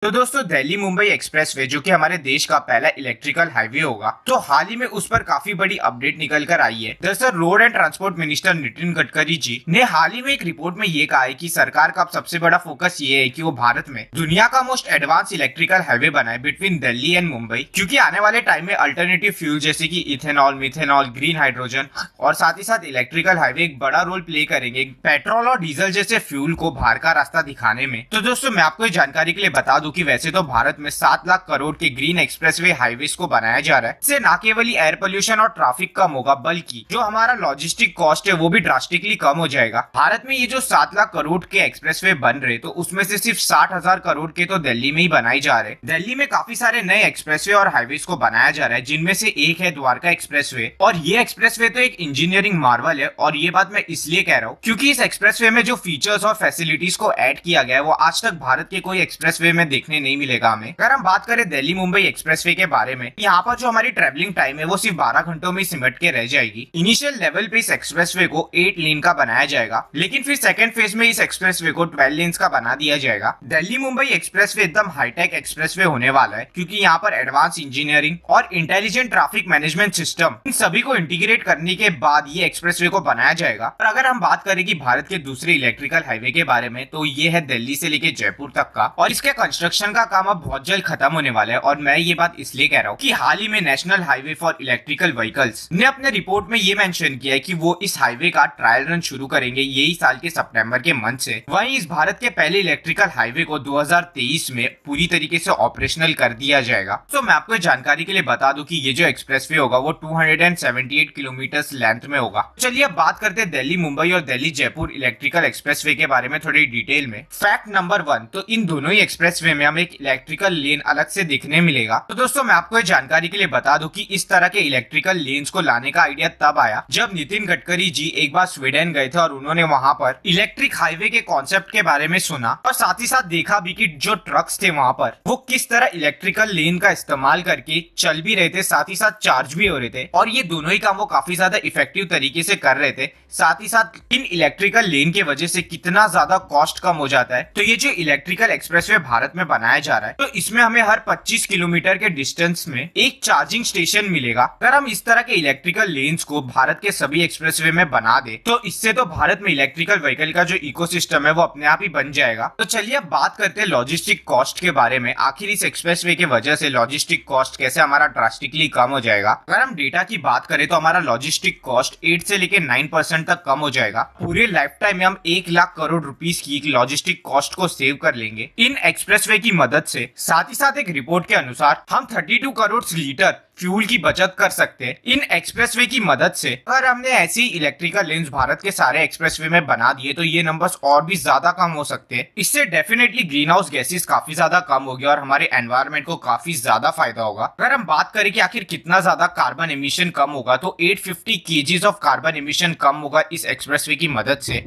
तो दोस्तों दिल्ली मुंबई एक्सप्रेसवे जो कि हमारे देश का पहला इलेक्ट्रिकल हाईवे होगा, तो हाल ही में उस पर काफी बड़ी अपडेट निकल कर आई है। दरअसल road and transport minister Nitin Gadkari ji ने हाल ही में एक रिपोर्ट में ये कहा है कि सरकार का अब सबसे बड़ा फोकस ये है कि वो भारत में दुनिया का मोस्ट एडवांस इलेक्ट्रिकल हाईवे बनाए बिटवीन दिल्ली एंड मुंबई, क्योंकि आने वाले टाइम में अल्टरनेटिव फ्यूल जैसे की इथेनॉल, मिथेनॉल, ग्रीन हाइड्रोजन और साथ ही साथ इलेक्ट्रिकल हाईवे एक बड़ा रोल प्ले करेंगे पेट्रोल और डीजल जैसे फ्यूल को बाहर का रास्ता दिखाने में। तो दोस्तों मैं आपको जानकारी के लिए बता दूं कि वैसे तो भारत में 7 लाख करोड़ के ग्रीन एक्सप्रेसवे हाईवेज को बनाया जा रहा है। इससे न केवल एयर पोल्यूशन और ट्रैफिक कम होगा, बल्कि जो हमारा लॉजिस्टिक कॉस्ट है वो भी ड्रास्टिकली कम हो जाएगा। भारत में ये जो 7 लाख करोड़ के एक्सप्रेसवे बन रहे, तो उसमें से सिर्फ 60,000 करोड़ के तो दिल्ली में ही बनाए जा रहे। दिल्ली में काफी सारे नए एक्सप्रेसवे और हाईवेज को बनाया जा रहा है, जिनमें से एक है द्वारका एक्सप्रेसवे। और ये एक्सप्रेसवे तो एक इंजीनियरिंग मार्वल है, और ये बात मैं इसलिए कह रहा हूँ क्योंकि इस एक्सप्रेसवे में जो फीचर्स और फैसिलिटीज को ऐड किया गया है वो आज तक भारत के कोई एक्सप्रेसवे में देखने नहीं मिलेगा हमें। अगर हम बात करें दिल्ली मुंबई एक्सप्रेसवे के बारे में, यहाँ पर जो हमारी ट्रेवलिंग टाइम है वो सिर्फ 12 घंटों में सिमट के रह जाएगी। इनिशियल लेवल पे इस एक्सप्रेसवे को 8 लेन का बनाया जाएगा, लेकिन फिर सेकंड फेज में इस एक्सप्रेसवे को 12 लेन्स का बना दिया जाएगा। दिल्ली मुंबई एक्सप्रेसवे एकदम हाईटेक एक्सप्रेसवे होने वाला है, क्योंकि यहाँ पर एडवांस इंजीनियरिंग और intelligent traffic management system in सभी को इंटीग्रेट करने के बाद ये एक्सप्रेसवे को बनाया जाएगा। और अगर हम बात करें कि भारत के दूसरे इलेक्ट्रिकल हाईवे के बारे में, तो ये है दिल्ली से लेके जयपुर तक का, और इसके कंस्ट्रक्शन का काम अब बहुत जल्द खत्म होने वाला है। और मैं ये बात इसलिए कह रहा हूँ कि हाल ही में national highway for electrical vehicles ने अपने रिपोर्ट में ये मेंशन किया है कि वो इस हाईवे का ट्रायल रन शुरू करेंगे यही साल के सितंबर के मंथ से। वहीं इस भारत के पहले इलेक्ट्रिकल हाईवे को 2023 में पूरी तरीके से ऑपरेशनल कर दिया जाएगा। तो मैं आपको जानकारी के लिए बता दूं कि ये जो एक्सप्रेसवे होगा वो 278 किलोमीटर लेंथ में होगा। चलिए अब बात करते हैं दिल्ली मुंबई और दिल्ली जयपुर इलेक्ट्रिकल एक्सप्रेसवे के बारे में थोड़ी डिटेल में। फैक्ट नंबर 1, तो इन दोनों ही एक्सप्रेसवे में हमें एक इलेक्ट्रिकल लेन अलग से देखने मिलेगा। तो दोस्तों मैं आपको जानकारी के लिए बता दूं कि इस तरह के इलेक्ट्रिकल लेन्स को लाने का आइडिया तब आया जब नितिन गडकरी जी एक बार स्वीडन गए थे और उन्होंने वहां पर इलेक्ट्रिक हाईवे के कॉन्सेप्ट के बारे में सुना, और साथ ही साथ देखा भी कि जो ट्रक्स थे वहां पर वो किस तरह इलेक्ट्रिकल लेन का इस्तेमाल करके चल भी रहे थे, साथ ही साथ चार्ज भी हो रहे थे, और ये दोनों ही काम वो काफी ज्यादा इफेक्टिव तरीके से कर रहे थे। साथ ही साथ इन इलेक्ट्रिकल लेन की वजह से कितना ज्यादा कॉस्ट कम हो जाता है। तो ये जो इलेक्ट्रिकल एक्सप्रेसवे भारत में बनाया जा रहा है, तो इसमें हमें हर 25 किलोमीटर के डिस्टेंस में एक चार्जिंग स्टेशन मिलेगा। अगर हम इस तरह के इलेक्ट्रिकल लेन्स को भारत के सभी एक्सप्रेसवे में बना दे, तो इससे तो भारत में इलेक्ट्रिकल व्हीकल का जो इकोसिस्टम है वो अपने आप ही बन जाएगा। तो चलिए अब बात करते हैं लॉजिस्टिक कॉस्ट के बारे में। आखिर इस एक्सप्रेसवे की वजह से लॉजिस्टिक कॉस्ट कैसे हमारा ड्रास्टिकली कम हो जाएगा। अगर हम डेटा की बात करें तो हमारा लॉजिस्टिक कॉस्ट 8 से लेकर 9% तक कम हो जाएगा। पूरे लाइफ टाइम में हम 1 लाख करोड़ रुपीस की लॉजिस्टिक कॉस्ट को सेव कर लेंगे इन एक्सप्रेसवे की मदद से। साथ ही साथ एक रिपोर्ट के अनुसार हम 32 करोड़ लीटर फ्यूल की बचत कर सकते हैं इन एक्सप्रेसवे की मदद से। अगर हमने ऐसी इलेक्ट्रिकल लेन्स भारत के सारे एक्सप्रेसवे में बना दिए तो ये नंबर्स और भी ज्यादा कम हो सकते हैं। इससे डेफिनेटली ग्रीन हाउस गैसेस काफी ज्यादा कम होगी और हमारे एनवायरनमेंट को काफी ज्यादा फायदा होगा। अगर हम बात करें कि आखिर कितना ज्यादा कार्बन एमिशन कम होगा, तो 850 केजीज ऑफ कार्बन एमिशन कम होगा इस एक्सप्रेसवे की मदद से।